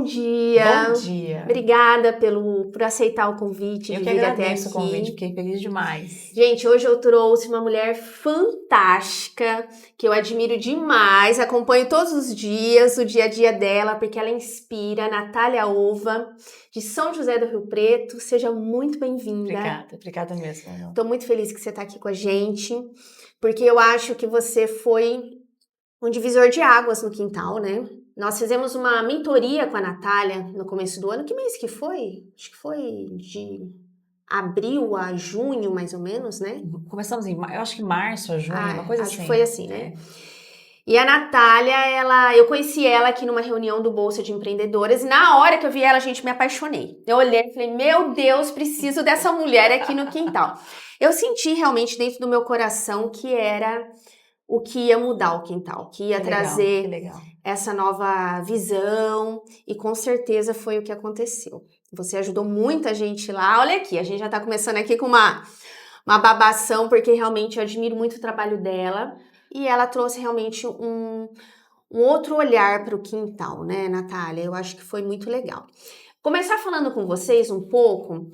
bom dia. Bom dia. Obrigada por aceitar o convite Eu de que vir até agradeço o aqui. convite, fiquei feliz demais. Gente, hoje eu trouxe uma mulher fantástica, que eu admiro demais, acompanho todos os dias o dia a dia dela, porque ela inspira, Natália Ova, de São José do Rio Preto. Seja muito bem-vinda. Obrigada mesmo, meu. Tô muito feliz que você tá aqui com a gente, porque eu acho que você foi um divisor de águas no quintal, né? Nós fizemos uma mentoria com a Natália no começo do ano. Que mês que foi? Acho que foi de abril a junho, mais ou menos, né? Começamos eu acho que março, junho, uma coisa Acho que assim. foi assim, né? E a Natália, eu conheci ela aqui numa reunião do Bolsa de Empreendedoras, e na hora que eu vi ela, gente, me apaixonei. Eu olhei e falei, meu Deus, preciso dessa mulher aqui no quintal. Eu senti realmente dentro do meu coração que era o que ia mudar o quintal, que ia trazer essa nova visão, e com certeza foi o que aconteceu. Você ajudou muita gente lá. Olha aqui, a gente já tá começando aqui com uma babação, porque realmente eu admiro muito o trabalho dela, e ela trouxe realmente um outro olhar para o quintal, né, Natália? Eu acho que foi muito legal. Começar falando com vocês um pouco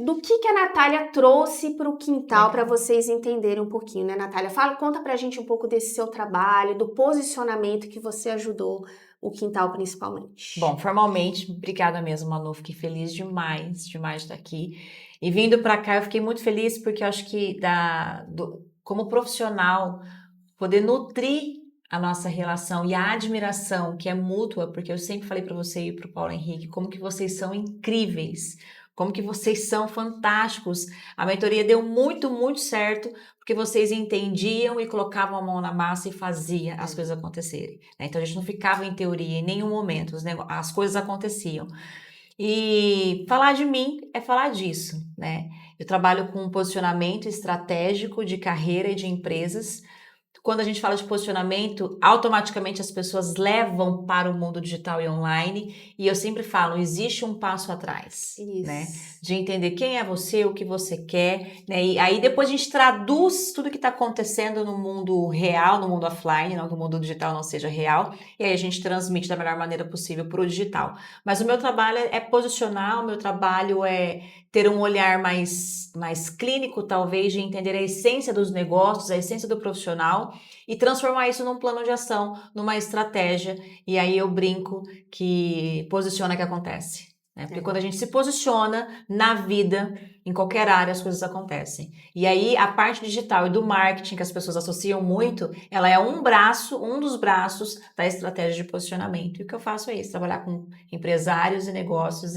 do que a Natália trouxe para o quintal, para vocês entenderem um pouquinho, né, Natália? Conta pra gente um pouco desse seu trabalho, do posicionamento que você ajudou o quintal principalmente. Bom, formalmente, obrigada mesmo, Manu. Fiquei feliz demais de estar aqui. E vindo para cá, eu fiquei muito feliz porque eu acho que como profissional, poder nutrir a nossa relação e a admiração que é mútua, porque eu sempre falei para você e para o Paulo Henrique como que vocês são incríveis, como que vocês são fantásticos. A mentoria deu muito, muito certo, porque vocês entendiam e colocavam a mão na massa e faziam as coisas acontecerem, né? Então a gente não ficava em teoria em nenhum momento, as coisas aconteciam. E falar de mim é falar disso, né? Eu trabalho com um posicionamento estratégico de carreira e de empresas. Quando a gente fala de posicionamento, automaticamente as pessoas levam para o mundo digital e online, e eu sempre falo, existe um passo atrás, né? De entender quem é você, o que você quer, né? E aí depois a gente traduz tudo que está acontecendo no mundo real, no mundo offline, não que o mundo digital não seja real, e aí a gente transmite da melhor maneira possível para o digital. Mas o meu trabalho é posicionar, o meu trabalho é ter um olhar mais clínico, talvez, de entender a essência dos negócios, a essência do profissional, e transformar isso num plano de ação, numa estratégia. E aí eu brinco que posiciona que acontece, né? Porque quando a gente se posiciona na vida, em qualquer área, as coisas acontecem. E aí a parte digital e do marketing, que as pessoas associam muito, ela é um dos braços da estratégia de posicionamento. E o que eu faço é isso, trabalhar com empresários e negócios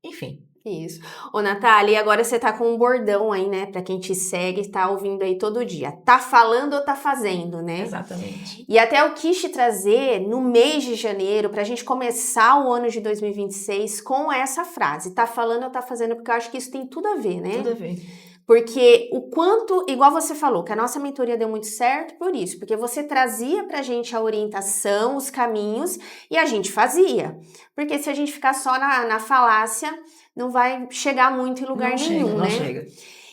enfim. Isso. Ô, Natália, e agora você tá com um bordão aí, né? Pra quem te segue, tá ouvindo aí todo dia. Tá falando ou tá fazendo, né? Exatamente. E até eu quis te trazer no mês de janeiro, pra gente começar o ano de 2026 com essa frase. Tá falando ou tá fazendo? Porque eu acho que isso tem tudo a ver, né? Tudo a ver. Porque o quanto, igual você falou, que a nossa mentoria deu muito certo por isso, porque você trazia pra gente a orientação, os caminhos, e a gente fazia. Porque se a gente ficar só na falácia, não vai chegar muito em lugar nenhum, né? Não chega.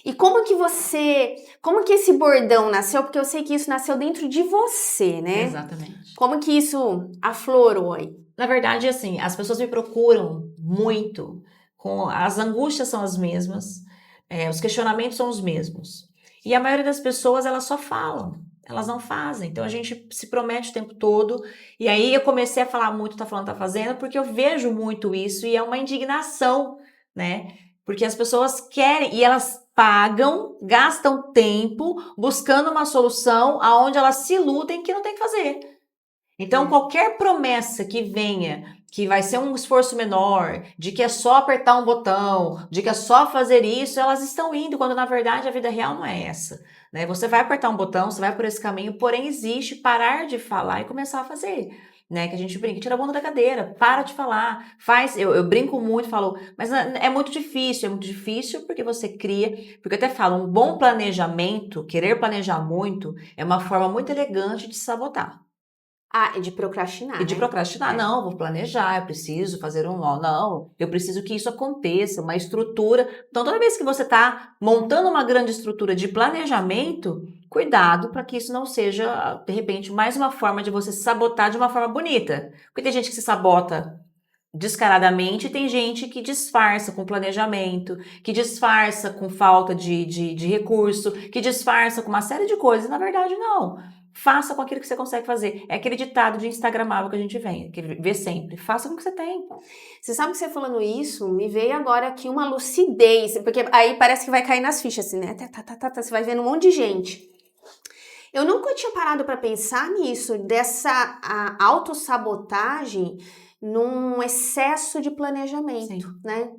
E como que esse bordão nasceu? Porque eu sei que isso nasceu dentro de você, né? Exatamente. Como que isso aflorou aí? Na verdade, assim, as pessoas me procuram muito, as angústias são as mesmas, os questionamentos são os mesmos. E a maioria das pessoas, elas só falam, elas não fazem. Então a gente se promete o tempo todo. E aí eu comecei a falar muito, tá falando, tá fazendo, porque eu vejo muito isso e é uma indignação, né? Porque as pessoas querem e elas pagam, gastam tempo buscando uma solução aonde elas se iludem que não tem que fazer. Então, qualquer promessa que venha, que vai ser um esforço menor, de que é só apertar um botão, de que é só fazer isso, elas estão indo, quando na verdade a vida real não é essa, né? Você vai apertar um botão, você vai por esse caminho, porém existe parar de falar e começar a fazer, né? Que a gente brinca, tira a bunda da cadeira, para de falar, faz, eu brinco muito, falo, mas é muito difícil porque você cria, porque eu até falo, um bom planejamento, querer planejar muito, é uma forma muito elegante de se sabotar. Ah, é de procrastinar, E de né? procrastinar, não, vou planejar, eu preciso fazer não, eu preciso que isso aconteça, uma estrutura. Então, toda vez que você está montando uma grande estrutura de planejamento, cuidado para que isso não seja, de repente, mais uma forma de você se sabotar de uma forma bonita. Porque tem gente que se sabota descaradamente, e tem gente que disfarça com planejamento, que disfarça com falta de recurso, que disfarça com uma série de coisas, e na verdade não. Faça com aquilo que você consegue fazer. É aquele ditado de instagramável que a gente vê sempre. Faça com o que você tem. Você sabe que você falando isso, me veio agora aqui uma lucidez, porque aí parece que vai cair nas fichas, assim, né? Você vai vendo um monte de gente. Eu nunca tinha parado para pensar nisso, dessa autossabotagem num excesso de planejamento, Sim. né?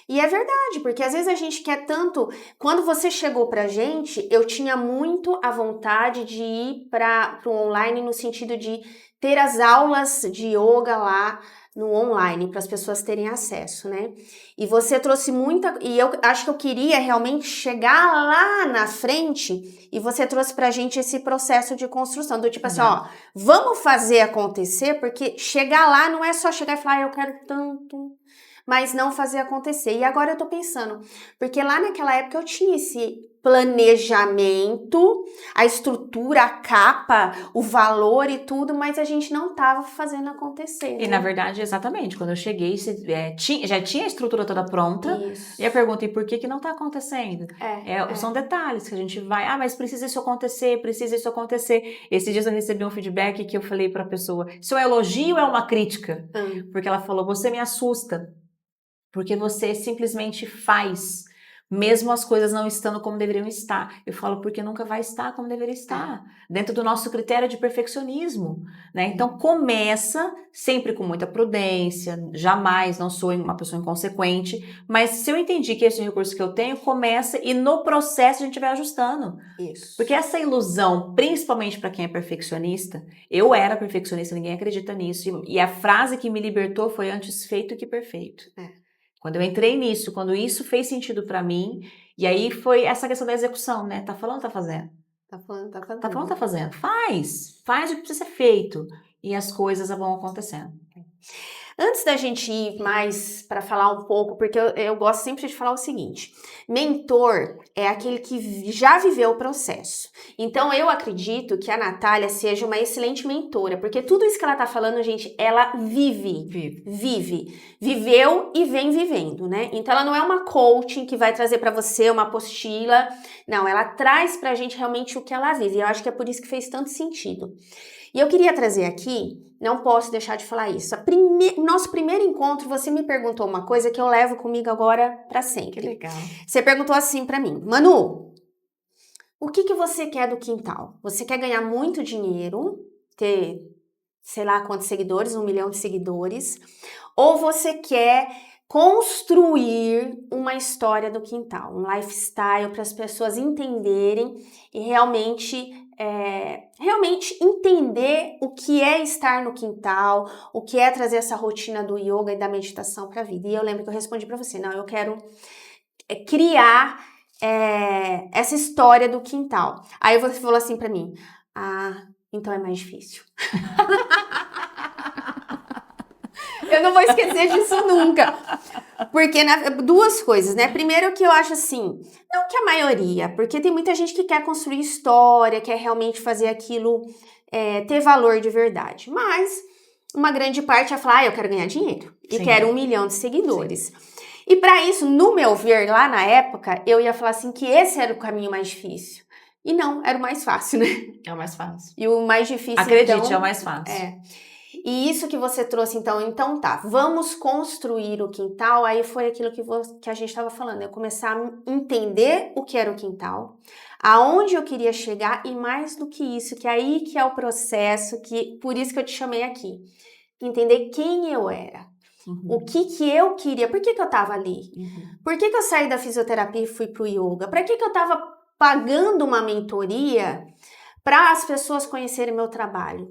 E é verdade, porque às vezes a gente quer tanto. Quando você chegou pra gente, eu tinha muito a vontade de ir para o online no sentido de ter as aulas de yoga lá no online para as pessoas terem acesso, né? E você trouxe muita, e eu acho que eu queria realmente chegar lá na frente, e você trouxe pra gente esse processo de construção do tipo assim, ó, vamos fazer acontecer, porque chegar lá não é só chegar e falar, eu quero tanto, mas não fazer acontecer. E agora eu tô pensando, porque lá naquela época eu tinha esse planejamento, a estrutura, a capa, o valor e tudo, mas a gente não tava fazendo acontecer. E né? na verdade, exatamente, quando eu cheguei, já tinha a estrutura toda pronta, Isso. e eu perguntei por que não está acontecendo. São detalhes que a gente vai, mas precisa isso acontecer, precisa isso acontecer. Esses dias eu recebi um feedback que eu falei para a pessoa, se é um elogio ou é uma crítica? Porque ela falou, você me assusta, porque você simplesmente faz, mesmo as coisas não estando como deveriam estar. Eu falo, porque nunca vai estar como deveria estar, dentro do nosso critério de perfeccionismo, né? Então, começa sempre com muita prudência, jamais, não sou uma pessoa inconsequente, mas se eu entendi que esse é o recurso que eu tenho, começa e no processo a gente vai ajustando. Isso. Porque essa ilusão, principalmente para quem é perfeccionista, eu era perfeccionista, ninguém acredita nisso, e a frase que me libertou foi antes feito que perfeito. Quando eu entrei nisso, quando isso fez sentido pra mim, e aí foi essa questão da execução, né? Tá falando, tá fazendo. Tá falando, tá fazendo. Tá falando, tá fazendo. Faz o que precisa ser feito. E as coisas vão acontecendo. Antes da gente ir mais para falar um pouco, porque eu gosto sempre de falar o seguinte: mentor é aquele que já viveu o processo. Então eu acredito que a Natália seja uma excelente mentora, porque tudo isso que ela tá falando, gente, ela vive. Viveu e vem vivendo, né? Então ela não é uma coaching que vai trazer para você uma apostila. Não, ela traz pra gente realmente o que ela vive. E eu acho que é por isso que fez tanto sentido. E eu queria trazer aqui, não posso deixar de falar isso. Nosso primeiro encontro, você me perguntou uma coisa que eu levo comigo agora para sempre. Que legal. Você perguntou assim para mim, Manu, o que você quer do quintal? Você quer ganhar muito dinheiro, ter, sei lá quantos seguidores, 1 milhão de seguidores, ou você quer construir uma história do quintal, um lifestyle para as pessoas entenderem e realmente entender o que é estar no quintal, o que é trazer essa rotina do yoga e da meditação para a vida. E eu lembro que eu respondi para você, não, eu quero criar essa história do quintal. Aí você falou assim para mim, então é mais difícil. Eu não vou esquecer disso nunca. Porque duas coisas, né? Primeiro que eu acho assim, não que a maioria, porque tem muita gente que quer construir história, quer realmente fazer aquilo ter valor de verdade. Mas uma grande parte é falar, eu quero ganhar dinheiro e quero 1 milhão de seguidores. Sim. E para isso, no meu ver, lá na época, eu ia falar assim que esse era o caminho mais difícil. E não, era o mais fácil, né? É o mais fácil. E o mais difícil, acredite, então, é o mais fácil. E isso que você trouxe, então tá, vamos construir o quintal, aí foi aquilo que a gente estava falando, eu começar a entender o que era o quintal, aonde eu queria chegar e mais do que isso, que aí que é o processo, por isso que eu te chamei aqui, entender quem eu era, o que eu queria, por que eu tava ali, por que eu saí da fisioterapia e fui pro yoga, para que eu tava pagando uma mentoria para as pessoas conhecerem meu trabalho.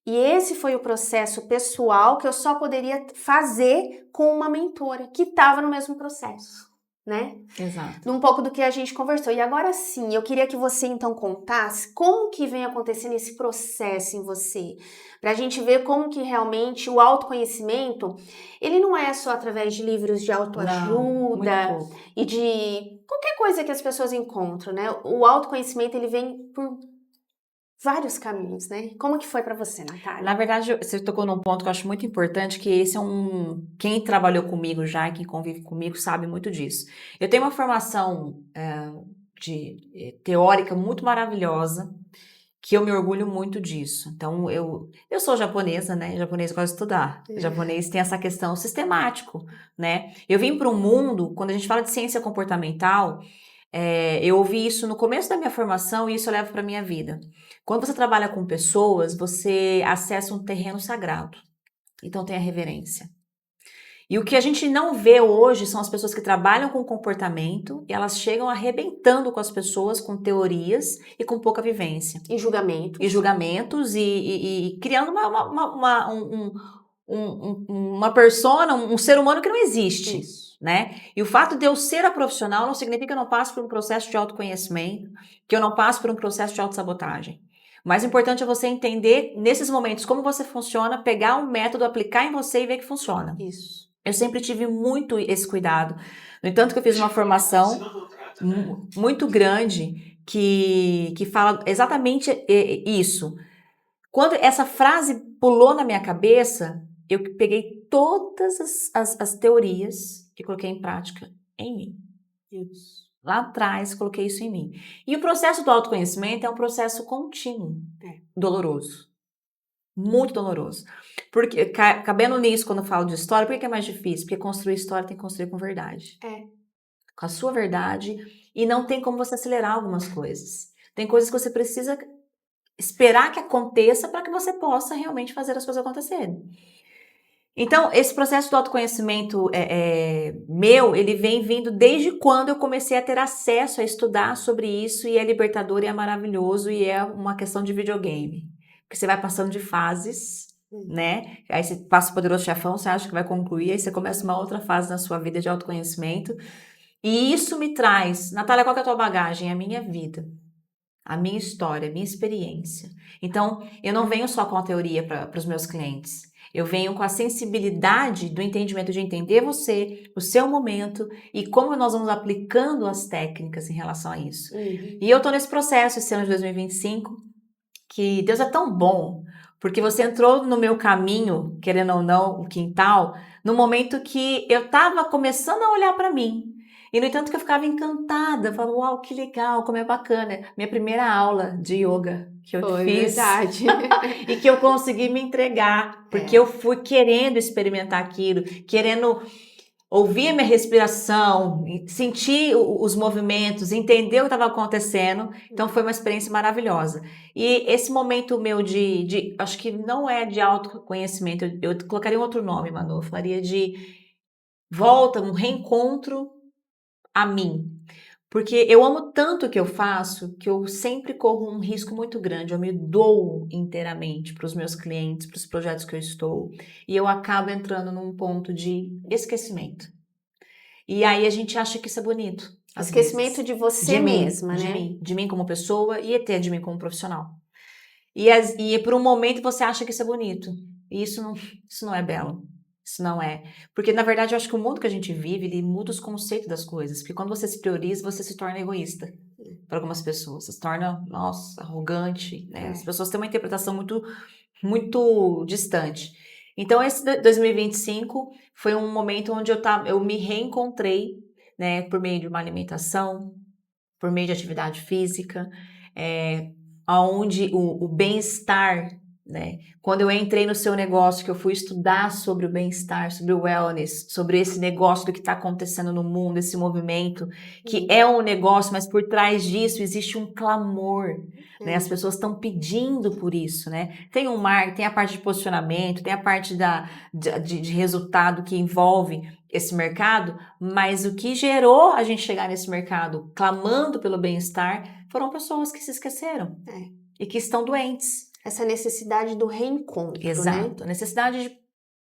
E esse foi o processo pessoal que eu só poderia fazer com uma mentora que estava no mesmo processo, né? Exato. Um pouco do que a gente conversou. E agora sim, eu queria que você então contasse como que vem acontecendo esse processo em você, pra gente ver como que realmente o autoconhecimento, ele não é só através de livros de Não, muito autoajuda pouco. e de qualquer coisa que as pessoas encontram, né? O autoconhecimento, ele vem por vários caminhos, né? Como que foi pra você, Na Natália? verdade, você tocou num ponto que eu acho muito importante, que esse é quem trabalhou comigo já, quem convive comigo, sabe muito disso. Eu tenho uma formação teórica muito maravilhosa, que eu me orgulho muito disso. Então, eu sou japonesa, né? Japonês gosta de estudar. O japonês tem essa questão sistemático, né? Eu vim para um mundo, quando a gente fala de ciência comportamental, eu ouvi isso no começo da minha formação e isso eu levo para a minha vida. Quando você trabalha com pessoas, você acessa um terreno sagrado. Então tem a reverência. E o que a gente não vê hoje são as pessoas que trabalham com comportamento e elas chegam arrebentando com as pessoas com teorias e com pouca vivência. E julgamentos. E julgamentos e criando uma persona, um ser humano que não existe. Isso. Né? E o fato de eu ser a profissional não significa que eu não passo por um processo de autoconhecimento, que eu não passo por um processo de autossabotagem. O mais importante é você entender, nesses momentos, como você funciona, pegar um método, aplicar em você e ver que funciona. Isso. Eu sempre tive muito esse cuidado. No entanto, que eu fiz uma formação muito grande que fala exatamente isso. Quando essa frase pulou na minha cabeça, eu peguei todas as teorias e coloquei em prática em mim. Isso. Lá atrás, coloquei isso em mim. E o processo do autoconhecimento é um processo contínuo, doloroso. Muito doloroso. Porque, cabendo nisso, quando eu falo de história, por que é mais difícil? Porque construir história tem que construir com verdade. Com a sua verdade. E não tem como você acelerar algumas coisas. Tem coisas que você precisa esperar que aconteça para que você possa realmente fazer as coisas acontecerem. Então, esse processo do autoconhecimento meu, ele vem vindo desde quando eu comecei a ter acesso a estudar sobre isso e é libertador e é maravilhoso e é uma questão de videogame. Porque você vai passando de fases, né? Aí você passa o Poderoso Chefão, você acha que vai concluir, aí você começa uma outra fase na sua vida de autoconhecimento. E isso me traz, Natália, qual que é a tua bagagem? A minha vida. A minha história, a minha experiência. Então, eu não venho só com a teoria para os meus clientes. Eu venho com a sensibilidade do entendimento de entender você, o seu momento e como nós vamos aplicando as técnicas em relação a isso. E eu tô nesse processo esse ano de 2025, que Deus é tão bom, porque você entrou no meu caminho, querendo ou não, o quintal, no momento que eu tava começando a olhar para mim. E, no entanto, que eu ficava encantada, falava, uau, que legal, como é bacana. Minha primeira aula de yoga que eu fiz. Verdade. E que eu consegui me entregar, porque eu fui querendo experimentar aquilo, querendo ouvir a minha respiração, sentir os movimentos, entender o que estava acontecendo. Então, foi uma experiência maravilhosa. E esse momento meu acho que não é de autoconhecimento, eu colocaria um outro nome, Manu, eu falaria de volta, um reencontro a mim. Porque eu amo tanto o que eu faço que eu sempre corro um risco muito grande. Eu me dou inteiramente para os meus clientes, para os projetos que eu estou. E eu acabo entrando num ponto de esquecimento. E aí a gente acha que isso é bonito. Esquecimento de você mesma, né? De mim como pessoa e até de mim como profissional. E por um momento você acha que isso é bonito. E isso não é belo. Isso não é. Porque, na verdade, eu acho que o mundo que a gente vive, ele muda os conceitos das coisas. Porque quando você se prioriza, você se torna egoísta para algumas pessoas. Você se torna, nossa, arrogante, né? As pessoas têm uma interpretação muito, muito distante. Então, esse 2025 foi um momento onde eu me reencontrei, né? Por meio de uma alimentação, por meio de atividade física, onde o bem-estar, né? Quando eu entrei no seu negócio, que eu fui estudar sobre o bem-estar, sobre o wellness, sobre esse negócio do que está acontecendo no mundo, esse movimento, que é um negócio, mas por trás disso existe um clamor, né? As pessoas estão pedindo por isso, né? Tem tem a parte de posicionamento, tem a parte de resultado que envolve esse mercado, mas o que gerou a gente chegar nesse mercado clamando pelo bem-estar foram pessoas que se esqueceram e que estão doentes. Essa necessidade do reencontro, Exato, né? a necessidade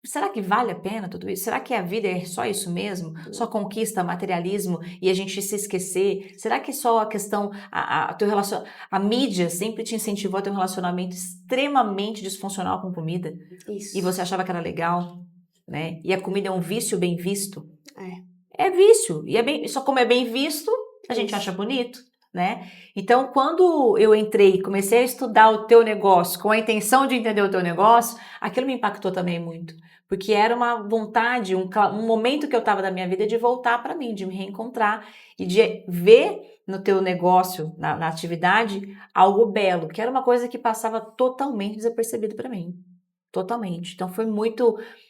será que vale a pena tudo isso? Será que a vida é só isso mesmo? Só conquista, materialismo e a gente se esquecer? Será que é só a questão, a mídia sempre te incentivou a ter um relacionamento extremamente disfuncional com comida Isso. e você achava que era legal, né? E a comida é um vício bem visto? É. É vício. E só como é bem visto, a gente Isso. acha bonito, né? Então, quando eu entrei, comecei a estudar o teu negócio com a intenção de entender o teu negócio, aquilo me impactou também muito. Porque era uma vontade, um momento que eu estava da minha vida de voltar para mim, de me reencontrar e de ver no teu negócio, na atividade, algo belo, que era uma coisa que passava totalmente desapercebido para mim. Totalmente. Então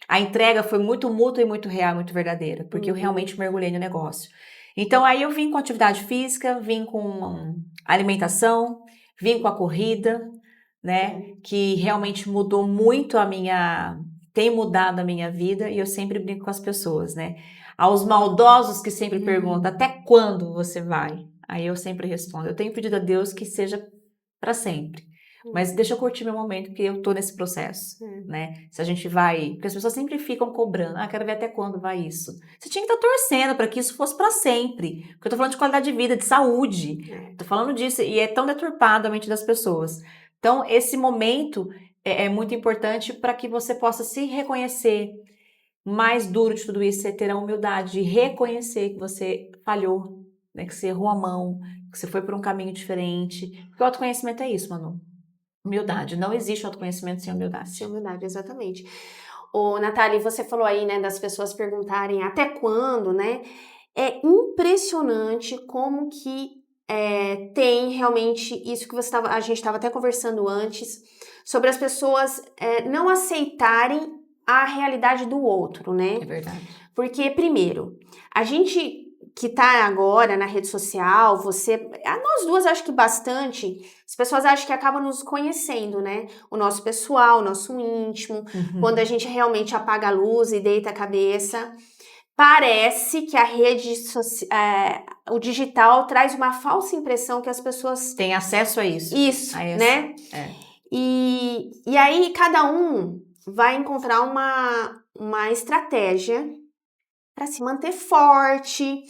a entrega foi muito mútua e muito real, muito verdadeira, porque eu realmente mergulhei no negócio. Então aí eu vim com atividade física, vim com alimentação, vim com a corrida, né, que realmente mudou muito tem mudado a minha vida e eu sempre brinco com as pessoas, né? Aos maldosos que sempre perguntam, até quando você vai? Aí eu sempre respondo, eu tenho pedido a Deus que seja para sempre. Mas deixa eu curtir meu momento, que eu tô nesse processo, né? Se a gente vai... Porque as pessoas sempre ficam cobrando. Ah, quero ver até quando vai isso. Você tinha que estar torcendo para que isso fosse para sempre. Porque eu tô falando de qualidade de vida, de saúde. Tô falando disso. E é tão deturpado a mente das pessoas. Então, esse momento é muito importante para que você possa se reconhecer. Mais duro de tudo isso é ter a humildade de reconhecer que você falhou, né? Que você errou a mão, que você foi por um caminho diferente. Porque o autoconhecimento é isso, Manu. Humildade. Não existe autoconhecimento sem humildade. Sem humildade, exatamente. Ô, Natália, você falou aí, né, das pessoas perguntarem até quando, né? É impressionante como que tem realmente isso que a gente estava até conversando antes, sobre as pessoas não aceitarem a realidade do outro, né? É verdade. Porque, primeiro, a gente que tá agora na rede social, nós duas acho que bastante, as pessoas acham que acabam nos conhecendo, né? O nosso pessoal, o nosso íntimo, quando a gente realmente apaga a luz e deita a cabeça, parece que a rede social, o digital traz uma falsa impressão que as pessoas... Tem acesso a isso. Isso, né? E aí cada um vai encontrar uma estratégia para se manter forte,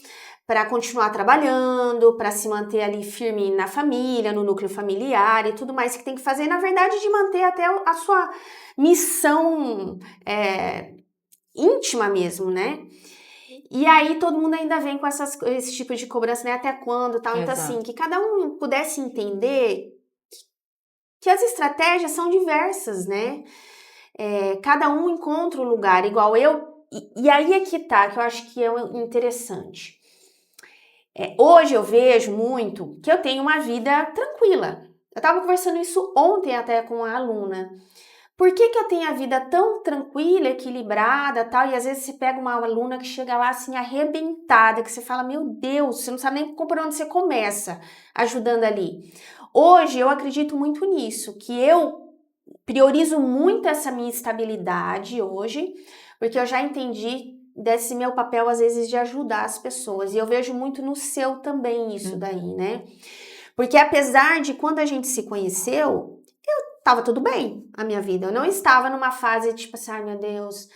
para continuar trabalhando, para se manter ali firme na família, no núcleo familiar e tudo mais que tem que fazer, na verdade, de manter até a sua missão íntima mesmo, né? E aí todo mundo ainda vem com esse tipo de cobrança, né? Até quando, tal. Então, assim, que cada um pudesse entender que as estratégias são diversas, né? Cada um encontra o lugar, igual eu. E aí é que tá, que eu acho que é interessante. Hoje eu vejo muito que eu tenho uma vida tranquila. Eu tava conversando isso ontem até com uma aluna. Por que eu tenho a vida tão tranquila, equilibrada, tal, e às vezes você pega uma aluna que chega lá assim arrebentada, que você fala, meu Deus, você não sabe nem por onde você começa ajudando ali. Hoje eu acredito muito nisso, que eu priorizo muito essa minha estabilidade hoje, porque eu já entendi desse meu papel, às vezes, de ajudar as pessoas. E eu vejo muito no seu também isso daí, né? Porque apesar de quando a gente se conheceu, tava tudo bem a minha vida. Eu não estava numa fase tipo assim, ai meu Deus,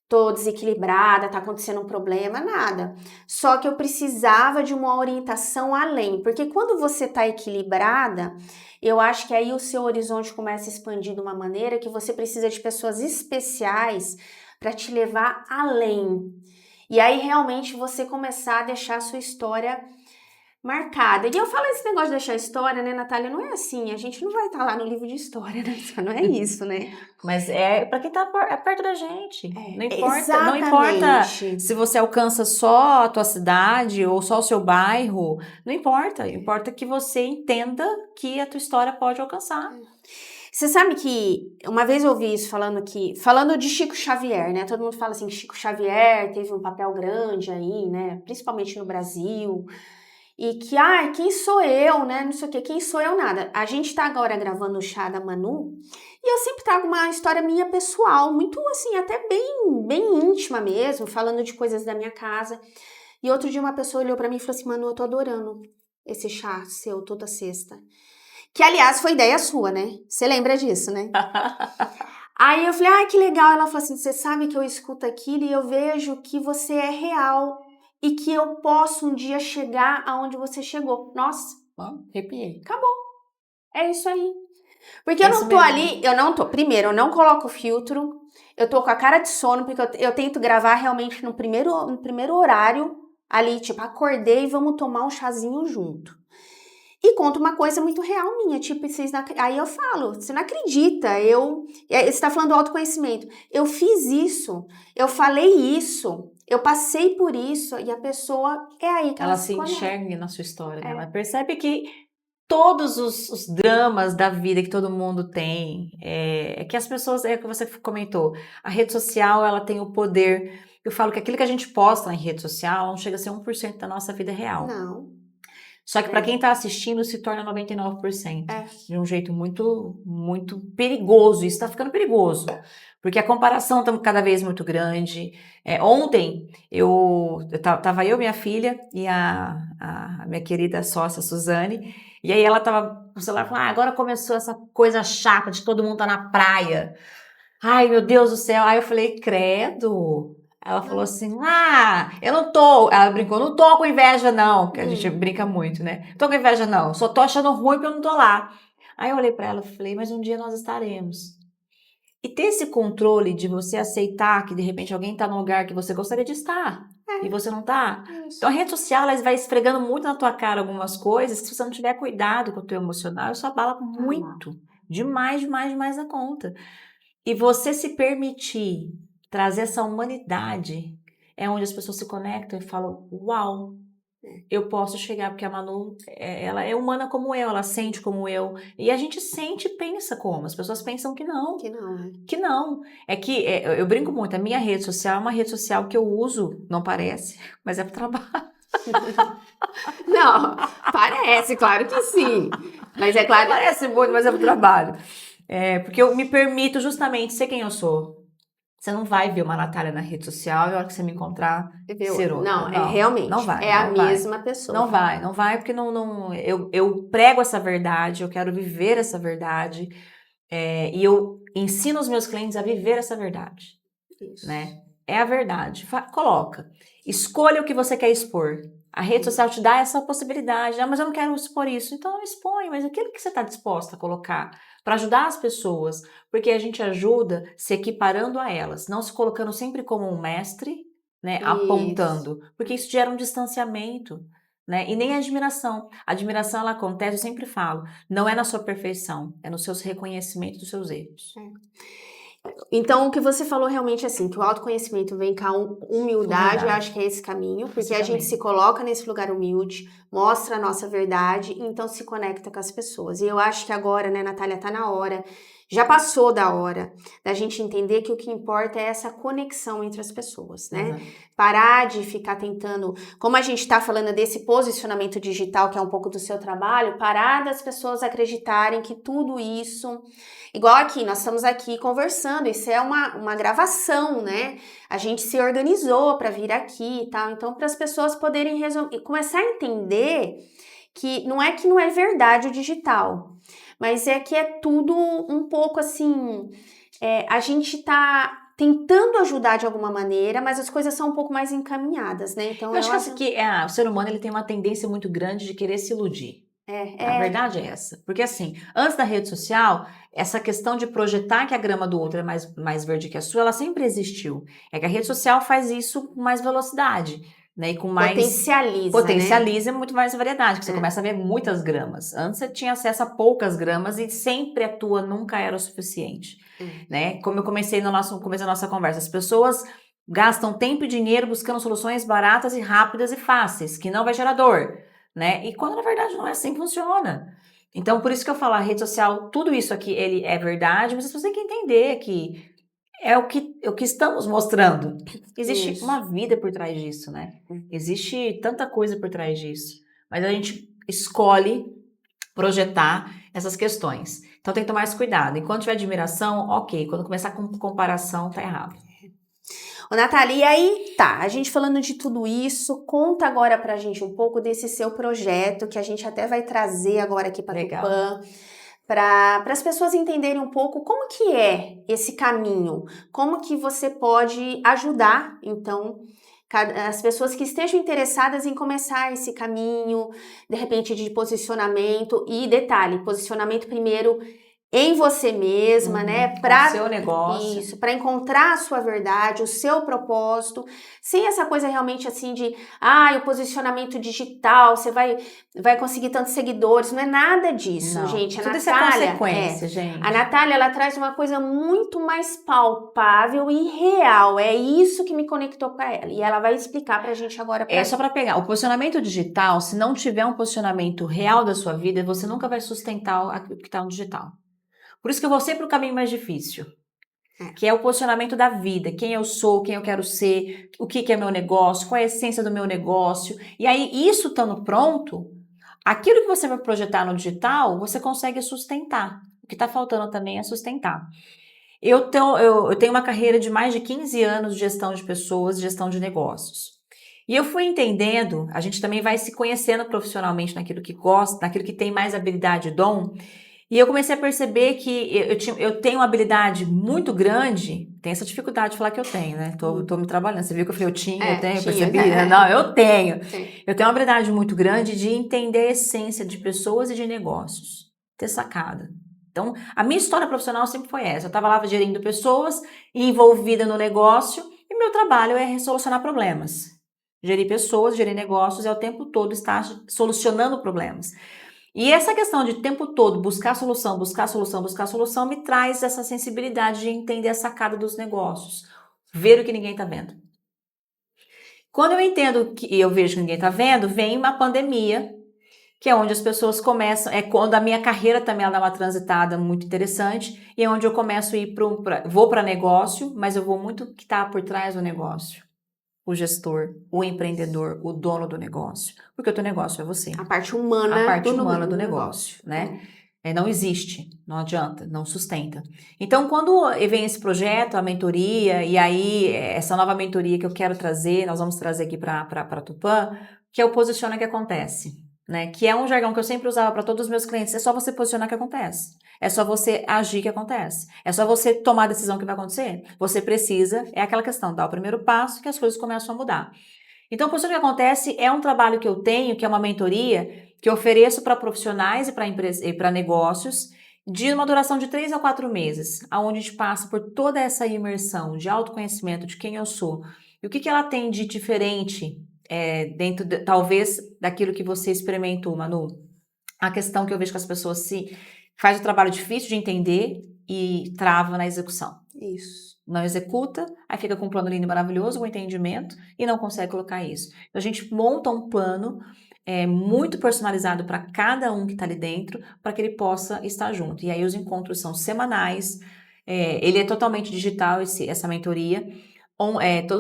tô desequilibrada, tá acontecendo um problema, nada. Só que eu precisava de uma orientação além, porque quando você tá equilibrada, eu acho que aí o seu horizonte começa a expandir de uma maneira que você precisa de pessoas especiais para te levar além. E aí realmente você começar a deixar a sua história marcada. E eu falo esse negócio de deixar história, né, Natália? Não é assim, a gente não vai estar lá no livro de história, né? Não é isso, né? Mas é para quem tá perto da gente. Não importa, exatamente. Não importa se você alcança só a tua cidade ou só o seu bairro. Não importa. Importa que você entenda que a tua história pode alcançar. Você sabe que uma vez eu ouvi isso falando de Chico Xavier, né? Todo mundo fala assim que Chico Xavier teve um papel grande aí, né? Principalmente no Brasil. E que, quem sou eu, né? Não sei o quê, quem sou eu nada. A gente tá agora gravando o Chá da Manu e eu sempre trago uma história minha pessoal, muito assim, até bem íntima mesmo, falando de coisas da minha casa. E outro dia uma pessoa olhou pra mim e falou assim, Manu, eu tô adorando esse chá seu toda sexta. Que, aliás, foi ideia sua, né? Você lembra disso, né? Aí eu falei, ah, que legal. Ela falou assim, você sabe que eu escuto aquilo e eu vejo que você é real e que eu posso um dia chegar aonde você chegou. Nossa, Arrepiei. acabou. É isso aí. Porque É eu isso não tô mesmo. ali, eu não tô. Primeiro, eu não coloco filtro. Eu tô com a cara de sono, porque eu tento gravar realmente no primeiro horário. Ali, tipo, acordei e vamos tomar um chazinho junto. E conto uma coisa muito real minha, tipo, aí eu falo, você não acredita, você tá falando do autoconhecimento, eu fiz isso, eu falei isso, eu passei por isso, e a pessoa, é aí que ela Ela se se conecta. enxerga na sua história, né? É. Ela percebe que todos os dramas da vida que todo mundo tem, é que as pessoas, é o que você comentou, a rede social, ela tem o poder, eu falo que aquilo que a gente posta em rede social não chega a ser 1% da nossa vida real. Não. Só que para É. quem está assistindo se torna 99%, É. de um jeito muito, muito perigoso. Isso está ficando perigoso, porque a comparação está cada vez muito grande. Ontem tava eu, minha filha e a minha querida sócia Suzane, e aí ela tava com o celular falando, agora começou essa coisa chata de todo mundo tá na praia. Ai, meu Deus do céu. Aí eu falei, credo. Ela falou assim, eu não tô, ela brincou, não tô com inveja não, que a gente brinca muito, né? Tô com inveja não, só tô achando ruim porque eu não tô lá. Aí eu olhei pra ela e falei, mas um dia nós estaremos. E ter esse controle de você aceitar que de repente alguém tá num lugar que você gostaria de estar e você não tá. Isso. Então a rede social, ela vai esfregando muito na tua cara algumas coisas que se você não tiver cuidado com o teu emocional, isso abala muito. Demais, demais, demais da conta. E você se permitir trazer essa humanidade é onde as pessoas se conectam e falam, uau, eu posso chegar, porque a Manu, ela é humana como eu, ela sente como eu. E a gente sente e pensa como. As pessoas pensam que não. Que não, né? Que não. Eu brinco muito, a minha rede social é uma rede social que eu uso, não parece, mas é para trabalho. Não, parece, claro que sim. Mas é claro. Parece muito, mas é para trabalho. Porque eu me permito justamente ser quem eu sou. Você não vai ver uma Natália na rede social e a hora que você me encontrar ser outra. Não, é Não, não realmente, vai, é a não vai. mesma pessoa. Não vai, porque eu prego essa verdade, eu quero viver essa verdade, e eu ensino os meus clientes a viver essa verdade, Isso. né? É a verdade. Coloca. Escolha o que você quer expor. A rede social te dá essa possibilidade. Mas eu não quero expor isso. Então expõe, mas aquilo que você está disposta a colocar para ajudar as pessoas, porque a gente ajuda se equiparando a elas, não se colocando sempre como um mestre, né, apontando, porque isso gera um distanciamento, né, e nem a admiração. A admiração, ela acontece, eu sempre falo, não é na sua perfeição, é no seu reconhecimento dos seus erros. Então, o que você falou realmente é assim, que o autoconhecimento vem com a humildade, eu acho que é esse caminho, porque a gente se coloca nesse lugar humilde, mostra a nossa verdade e então se conecta com as pessoas. E eu acho que agora, né, Natália, tá na hora, já passou da hora da gente entender que o que importa é essa conexão entre as pessoas, né? Uhum. Parar de ficar tentando, como a gente tá falando desse posicionamento digital, que é um pouco do seu trabalho, parar das pessoas acreditarem que tudo isso... Igual aqui, nós estamos aqui conversando, isso é uma gravação, né? A gente se organizou para vir aqui e tal, então para as pessoas poderem começar a entender que não é verdade o digital, mas é que é tudo um pouco assim, a gente tá tentando ajudar de alguma maneira, mas as coisas são um pouco mais encaminhadas, né? Então eu acho que o ser humano ele tem uma tendência muito grande de querer se iludir. A verdade é essa. Porque assim, antes da rede social, essa questão de projetar que a grama do outro é mais verde que a sua, ela sempre existiu. É que a rede social faz isso com mais velocidade, né? E com mais... Potencializa né? muito mais variedade, que você começa a ver muitas gramas. Antes você tinha acesso a poucas gramas e sempre a tua nunca era o suficiente, né? Como eu comecei no começo da nossa conversa, as pessoas gastam tempo e dinheiro buscando soluções baratas e rápidas e fáceis, que não vai gerar dor, né? E quando na verdade não é assim que funciona. Então, por isso que eu falo, a rede social, tudo isso aqui, ele é verdade, mas as pessoas têm que entender que é o que estamos mostrando. Existe uma vida por trás disso, né? Existe tanta coisa por trás disso. Mas a gente escolhe projetar essas questões. Então tem que tomar esse cuidado. Enquanto tiver admiração, ok. Quando começar com comparação, tá errado. Ô, Nathalie, e aí tá, a gente falando de tudo isso, conta agora pra gente um pouco desse seu projeto, que a gente até vai trazer agora aqui pra Tupã. para as pessoas entenderem um pouco como que é esse caminho, como que você pode ajudar, então, as pessoas que estejam interessadas em começar esse caminho, de repente, de posicionamento. E detalhe, posicionamento primeiro em você mesma, né? Com o seu negócio. Isso, para encontrar a sua verdade, o seu propósito, sem essa coisa realmente assim de, o posicionamento digital, você vai conseguir tantos seguidores, não é nada disso, Não, gente. tudo isso é consequência, gente. A Natália, ela traz uma coisa muito mais palpável e real, é isso que me conectou com ela, e ela vai explicar pra gente agora. Só para pegar, o posicionamento digital, se não tiver um posicionamento real da sua vida, você nunca vai sustentar o que está no digital. Por isso que eu vou sempre para o caminho mais difícil, que é o posicionamento da vida, quem eu sou, quem eu quero ser, o que é meu negócio, qual é a essência do meu negócio. E aí, isso estando pronto, aquilo que você vai projetar no digital, você consegue sustentar. O que está faltando também é sustentar. Eu tenho uma carreira de mais de 15 anos de gestão de pessoas, gestão de negócios. E eu fui entendendo, a gente também vai se conhecendo profissionalmente naquilo que gosta, naquilo que tem mais habilidade e dom. E eu comecei a perceber que eu tenho uma habilidade muito grande, tenho essa dificuldade de falar que eu tenho, né? Tô me trabalhando. Você viu que eu falei, eu tenho, percebi? Não, eu tenho. Eu tenho uma habilidade muito grande de entender a essência de pessoas e de negócios. Ter sacada. Então, a minha história profissional sempre foi essa. Eu estava lá gerindo pessoas, envolvida no negócio, e meu trabalho é solucionar problemas. Gerir pessoas, gerir negócios, é o tempo todo estar solucionando problemas. E essa questão de tempo todo buscar solução, me traz essa sensibilidade de entender a sacada dos negócios, ver o que ninguém está vendo. Quando eu entendo e eu vejo que ninguém está vendo, vem uma pandemia, que é onde as pessoas começam, é quando a minha carreira também dá uma transitada muito interessante, e é onde eu começo a ir vou para negócio, mas eu vou muito que está por trás do negócio. O gestor, o empreendedor, o dono do negócio. Porque o teu negócio é você. A parte humana do negócio, né? Não existe, não adianta, não sustenta. Então, quando vem esse projeto, a mentoria, e aí essa nova mentoria que eu quero trazer, nós vamos trazer aqui para Tupã, que é o Posiciona que Acontece, né? Que é um jargão que eu sempre usava para todos os meus clientes, é só você posicionar que acontece. É só você agir que acontece. É só você tomar a decisão que vai acontecer. Você precisa, é aquela questão, dar o primeiro passo que as coisas começam a mudar. Então, o que acontece é um trabalho que eu tenho, que é uma mentoria, que eu ofereço para profissionais e para negócios, de uma duração de 3 a 4 meses, onde a gente passa por toda essa imersão de autoconhecimento de quem eu sou e o que ela tem de diferente dentro, talvez, daquilo que você experimentou, Manu. A questão que eu vejo que as pessoas faz o trabalho difícil de entender e trava na execução. Isso. Não executa, aí fica com um plano lindo, maravilhoso, com entendimento, e não consegue colocar isso. Então, a gente monta um plano muito personalizado para cada um que está ali dentro, para que ele possa estar junto. E aí os encontros são semanais, ele é totalmente digital, essa mentoria,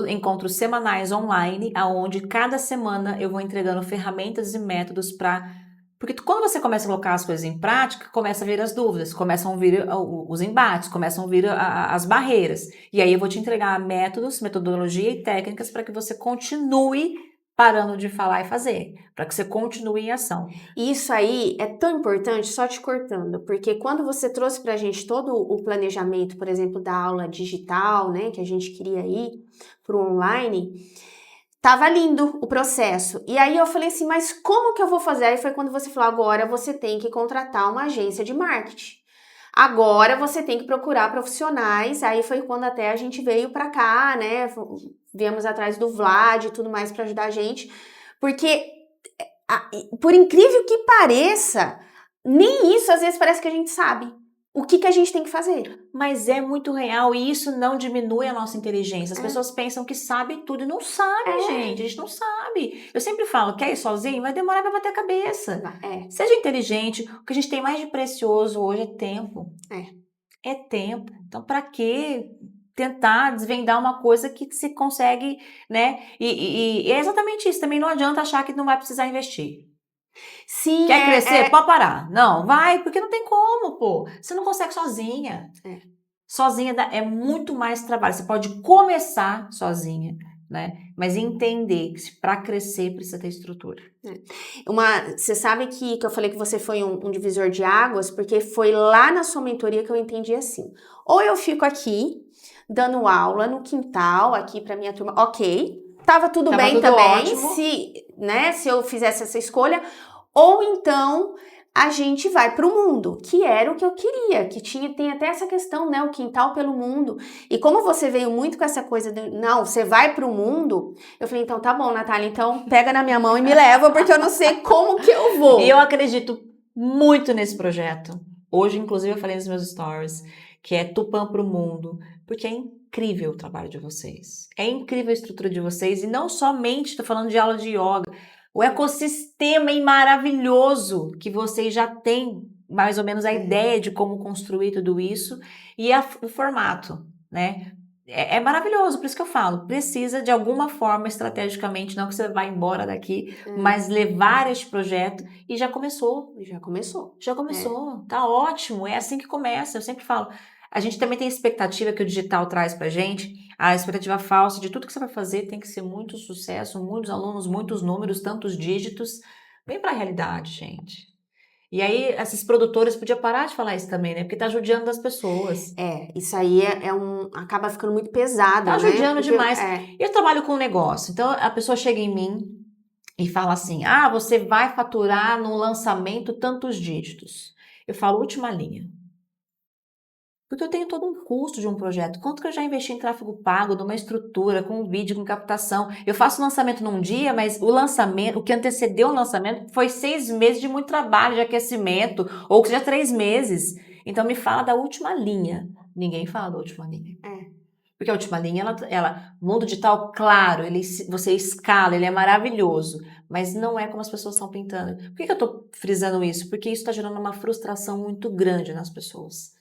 encontros semanais online, aonde cada semana eu vou entregando ferramentas e métodos para... Porque quando você começa a colocar as coisas em prática, começa a vir as dúvidas, começam a vir os embates, começam a vir as barreiras. E aí eu vou te entregar métodos, metodologia e técnicas para que você continue parando de falar e fazer, para que você continue em ação. Isso aí é tão importante, só te cortando, porque quando você trouxe pra gente todo o planejamento, por exemplo, da aula digital, né, que a gente queria ir pro online, tava lindo o processo. E aí eu falei assim, mas como que eu vou fazer? Aí foi quando você falou, agora você tem que contratar uma agência de marketing. Agora você tem que procurar profissionais. Aí foi quando até a gente veio pra cá, né? Viemos atrás do Vlad e tudo mais pra ajudar a gente. Porque, por incrível que pareça, nem isso às vezes parece que a gente sabe. O que a gente tem que fazer? Mas é muito real e isso não diminui a nossa inteligência. As pessoas pensam que sabem tudo e não sabem, gente. A gente não sabe. Eu sempre falo, quer ir sozinho? Vai demorar pra bater a cabeça. Seja inteligente. O que a gente tem mais de precioso hoje é tempo. É tempo. Então, pra que tentar desvendar uma coisa que se consegue, né? E é exatamente isso. Também não adianta achar que não vai precisar investir. Sim, quer crescer? Pode parar. Não, vai, porque não tem como, pô. Você não consegue sozinha. Sozinha é muito mais trabalho. Você pode começar sozinha, né? Mas entender que para crescer precisa ter estrutura. Você sabe que eu falei que você foi um divisor de águas, porque foi lá na sua mentoria que eu entendi assim. Ou eu fico aqui, dando aula no quintal, aqui pra minha turma, ok, tava tudo bem tudo também, ótimo. se eu fizesse essa escolha, ou então a gente vai pro mundo, que era o que eu queria, que tem até essa questão, né, o quintal pelo mundo. E como você veio muito com essa coisa de, não, você vai pro mundo, eu falei, então tá bom, Natália, então pega na minha mão e me leva, porque eu não sei como que eu vou. E eu acredito muito nesse projeto. Hoje, inclusive, eu falei nos meus stories, que é Tupã pro Mundo, porque é incrível o trabalho de vocês. É incrível a estrutura de vocês, e não somente estou falando de aula de yoga, o ecossistema é maravilhoso que vocês já têm mais ou menos a ideia de como construir tudo isso e o formato, né? É maravilhoso, por isso que eu falo, precisa de alguma forma, estrategicamente, não que você vá embora daqui, mas levar este projeto e já começou. Já começou. Tá ótimo, é assim que começa, eu sempre falo. A gente também tem a expectativa que o digital traz pra gente, a expectativa falsa de tudo que você vai fazer tem que ser muito sucesso, muitos alunos, muitos números, tantos dígitos. Vem pra realidade, gente. E aí, esses produtores podiam parar de falar isso também, né? Porque tá judiando das pessoas. Isso aí acaba ficando muito pesado, Tá né? judiando demais. É. Eu trabalho com um negócio, então a pessoa chega em mim e fala assim, você vai faturar no lançamento tantos dígitos. Eu falo, última linha. Porque eu tenho todo um custo de um projeto. Quanto que eu já investi em tráfego pago, numa estrutura, com vídeo, com captação. Eu faço o lançamento num dia, mas o que antecedeu o lançamento foi 6 meses de muito trabalho, de aquecimento, ou que seja 3 meses. Então me fala da última linha. Ninguém fala da última linha. Porque a última linha, o mundo digital, claro, você escala, ele é maravilhoso, mas não é como as pessoas estão pintando. Por que eu estou frisando isso? Porque isso está gerando uma frustração muito grande nas pessoas.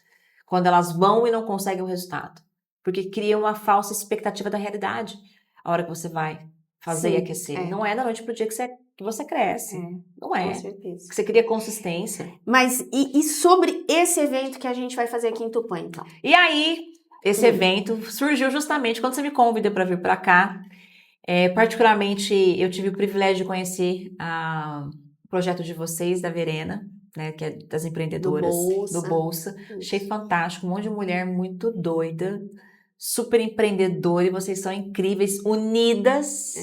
Quando elas vão e não conseguem o resultado. Porque cria uma falsa expectativa da realidade. A hora que você vai fazer e aquecer. Não é da noite pro dia que você cresce. Não é. Com certeza. Que você cria consistência. Mas e sobre esse evento que a gente vai fazer aqui em Tupã, então? E aí, esse evento surgiu justamente quando você me convidou para vir para cá. Particularmente, eu tive o privilégio de conhecer o projeto de vocês, da Verena, né, que é das empreendedoras do Bolsa. Achei fantástico, um monte de mulher muito doida, super empreendedora, e vocês são incríveis, unidas.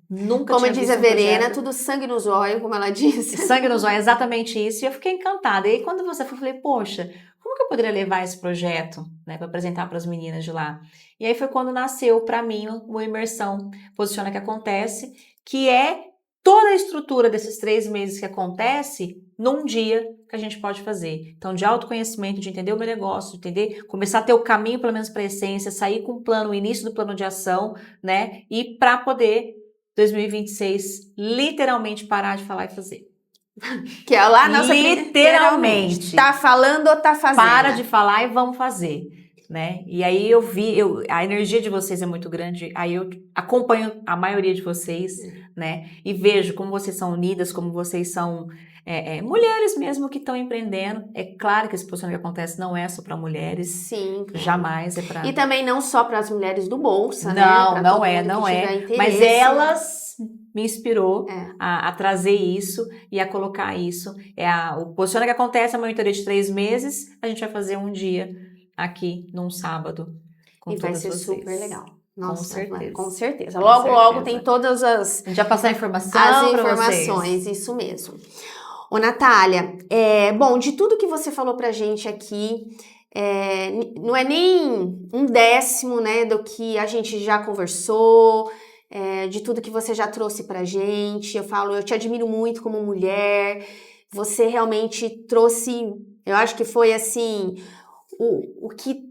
Nunca como tinha diz visto a Verena, projeto. Tudo sangue nos olhos, como ela disse. Sangue nos olhos, exatamente isso. E eu fiquei encantada. E aí, quando você foi, eu falei, poxa, como que eu poderia levar esse projeto, né, para apresentar para as meninas de lá? E aí foi quando nasceu para mim o Imersão Posiciona que Acontece, que é toda a estrutura desses 3 meses que acontece num dia que a gente pode fazer. Então, de autoconhecimento, de entender o meu negócio, entender, começar a ter o caminho, pelo menos para a essência, sair com um plano, o início do plano de ação, né? E para poder, 2026, literalmente parar de falar e fazer. Que é lá a nossa literalmente. Tá falando ou tá fazendo? Para de falar e vamos fazer. Né? E aí eu vi, a energia de vocês é muito grande, aí eu acompanho a maioria de vocês, né? E vejo como vocês são unidas, como vocês são mulheres mesmo que estão empreendendo. É claro que esse posicionamento que acontece não é só para mulheres. Sim. Claro. Jamais é para... E também não só para as mulheres do Bolsa, não, né? Não é. Mas elas me inspirou a trazer isso e a colocar isso. O posicionamento que acontece é uma mentoria de 3 meses, a gente vai fazer um dia aqui num sábado com todas vocês. E vai ser super legal. Nossa, com certeza. Logo tem todas as... A gente vai passar a informação as informações, isso mesmo. Ô, Natália, bom, de tudo que você falou pra gente aqui, não é nem 1/10, né, do que a gente já conversou, de tudo que você já trouxe pra gente. Eu te admiro muito como mulher, você realmente trouxe, eu acho que foi assim... O que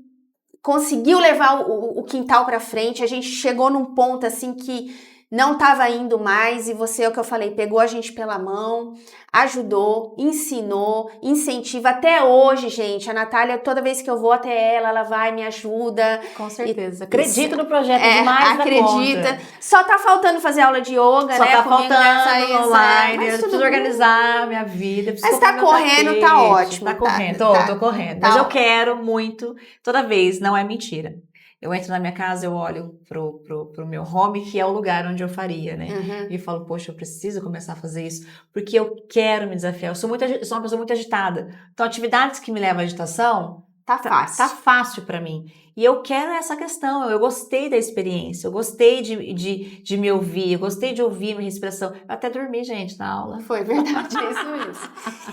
conseguiu levar o quintal para frente, a gente chegou num ponto assim que não estava indo mais e você, é o que eu falei, pegou a gente pela mão, ajudou, ensinou, incentiva. Até hoje, gente, a Natália, toda vez que eu vou até ela vai, me ajuda. Com certeza. Acredito no projeto demais acredita. Da conta. Só tá faltando fazer aula de yoga, Só né? tá faltando online, eu preciso tudo organizar minha vida. Mas tá correndo, tá ótimo. Tá correndo, tô correndo. Tá Mas eu quero muito, toda vez, não é mentira. Eu entro na minha casa, eu olho pro meu home, que é o lugar onde eu faria, né? Uhum. E falo, poxa, eu preciso começar a fazer isso, porque eu quero me desafiar. Eu sou uma pessoa muito agitada. Então, atividades que me levam à agitação, Tá tá fácil. fácil para mim. E eu quero essa questão. Eu gostei da experiência, eu gostei de me ouvir, eu gostei de ouvir minha respiração. Eu até dormi, gente, na aula. Foi verdade, é isso mesmo.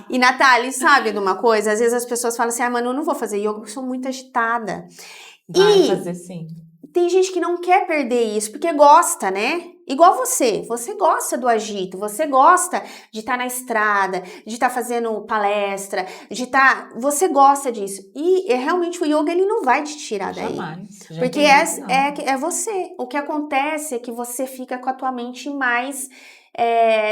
E, Natália, sabe de uma coisa? Às vezes as pessoas falam assim, Manu, eu não vou fazer yoga porque eu sou muito agitada. Vai E fazer sim. tem gente que não quer perder isso, porque gosta, né? Igual você gosta do agito, você gosta de estar na estrada, de estar fazendo palestra, você gosta disso. E realmente o yoga, ele não vai te tirar daí. Jamais. Já Porque entendi que não. é você. O que acontece é que você fica com a tua mente mais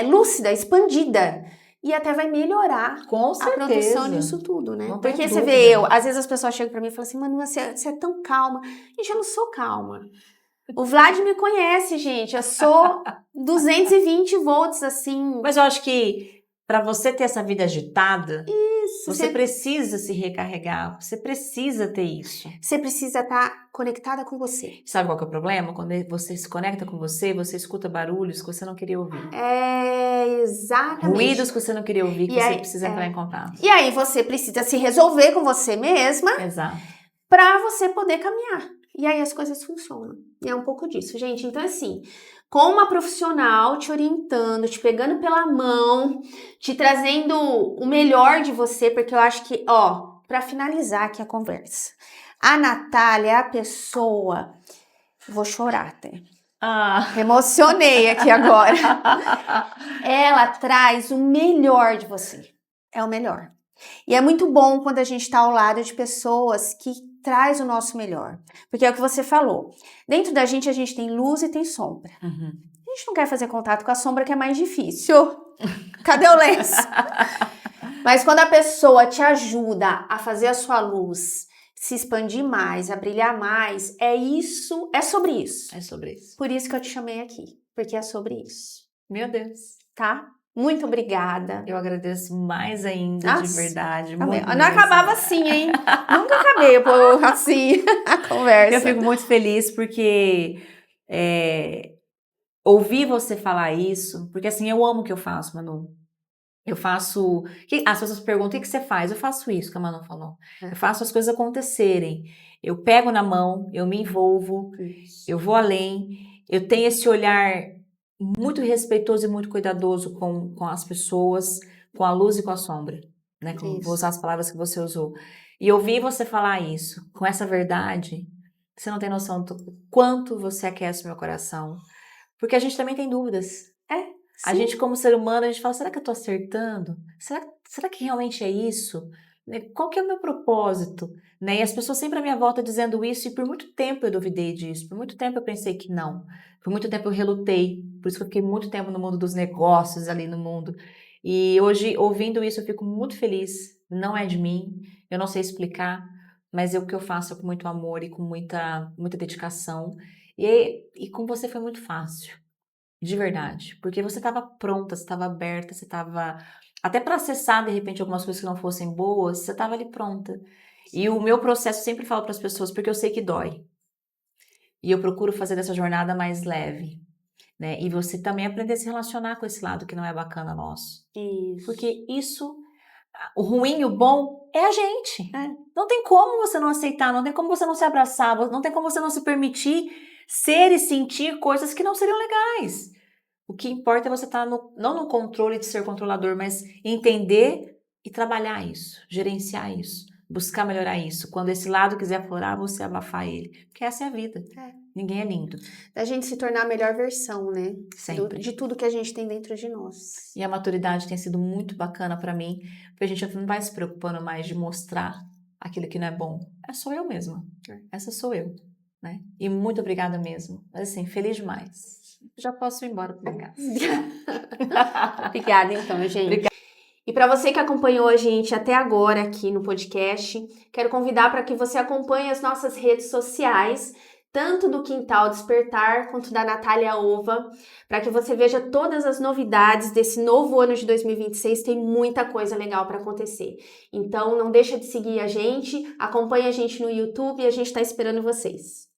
lúcida, expandida. E até vai melhorar Com a produção certeza. disso tudo, né? Não tenho Porque você dúvida. vê às vezes as pessoas chegam pra mim e falam assim, Manu, você é tão calma. Gente, eu não sou calma. O Vlad me conhece, gente. Eu sou 220 volts, assim. Mas eu acho que para você ter essa vida agitada, Isso. você precisa se recarregar, você precisa ter isso. Você precisa estar conectada com você. Sabe qual que é o problema? Quando você se conecta com você escuta barulhos que você não queria ouvir. Exatamente. Ruídos que você não queria ouvir, que você precisa entrar em contato. E aí você precisa se resolver com você mesma. Exato. Para você poder caminhar. E aí as coisas funcionam. E é um pouco disso, gente. Então, assim, com uma profissional te orientando, te pegando pela mão, te trazendo o melhor de você, porque eu acho que, para finalizar aqui a conversa, a Natália é a pessoa... Vou chorar até. Emocionei aqui agora. Ela traz o melhor de você. É o melhor. E é muito bom quando a gente está ao lado de pessoas que traz o nosso melhor. Porque é o que você falou. Dentro da gente, a gente tem luz e tem sombra. Uhum. A gente não quer fazer contato com a sombra, que é mais difícil. Cadê o lenço? Mas quando a pessoa te ajuda a fazer a sua luz se expandir mais, a brilhar mais, é sobre isso. É sobre isso. Por isso que eu te chamei aqui. Porque é sobre isso. Meu Deus. Tá? Muito obrigada. Eu agradeço mais ainda, de verdade. Muito não acabava assim, hein? Nunca acabei assim a conversa. Eu fico muito feliz porque ouvir você falar isso, porque assim, eu amo o que eu faço, Manu. Eu faço... As pessoas perguntam, o que você faz? Eu faço isso que a Manu falou. Eu faço as coisas acontecerem. Eu pego na mão, eu me envolvo, eu vou além. Eu tenho esse olhar muito respeitoso e muito cuidadoso com as pessoas, com a luz e com a sombra, né? Vou usar as palavras que você usou. E ouvir você falar isso, com essa verdade, você não tem noção do quanto você aquece meu coração. Porque a gente também tem dúvidas. A gente, como ser humano, a gente fala, será que eu tô acertando? Será que realmente é isso? Qual que é o meu propósito? Né? E as pessoas sempre à minha volta dizendo isso, e por muito tempo eu duvidei disso, por muito tempo eu pensei que não, por muito tempo eu relutei, por isso que eu fiquei muito tempo no mundo dos negócios, ali no mundo. E hoje, ouvindo isso, eu fico muito feliz, não é de mim, eu não sei explicar, mas o que eu faço é com muito amor e com muita dedicação, e com você foi muito fácil. De verdade, porque você estava pronta, você estava aberta, você estava... Até para acessar, de repente, algumas coisas que não fossem boas, você estava ali pronta. E o meu processo, eu sempre falo para as pessoas, porque eu sei que dói. E eu procuro fazer dessa jornada mais leve, né? E você também aprender a se relacionar com esse lado que não é bacana nosso. Isso. Porque isso, o ruim e o bom é a gente. Não tem como você não aceitar, não tem como você não se abraçar, não tem como você não se permitir ser e sentir coisas que não seriam legais. O que importa é você estar não no controle de ser controlador, mas entender e trabalhar isso, gerenciar isso, buscar melhorar isso. Quando esse lado quiser aflorar, você abafar ele. Porque essa é a vida. Ninguém é lindo. Da gente se tornar a melhor versão, né? Sempre. De tudo que a gente tem dentro de nós. E a maturidade tem sido muito bacana para mim, porque a gente não vai se preocupando mais de mostrar aquilo que não é bom. É só eu mesma. Essa sou eu. Né? E muito obrigada mesmo. Mas assim, feliz demais. Já posso ir embora para casa. Obrigada, então, gente. Obrigada. E para você que acompanhou a gente até agora aqui no podcast, quero convidar para que você acompanhe as nossas redes sociais, tanto do Quintal Despertar quanto da Natália Ova, para que você veja todas as novidades desse novo ano de 2026. Tem muita coisa legal para acontecer. Então, não deixa de seguir a gente, acompanhe a gente no YouTube e a gente está esperando vocês.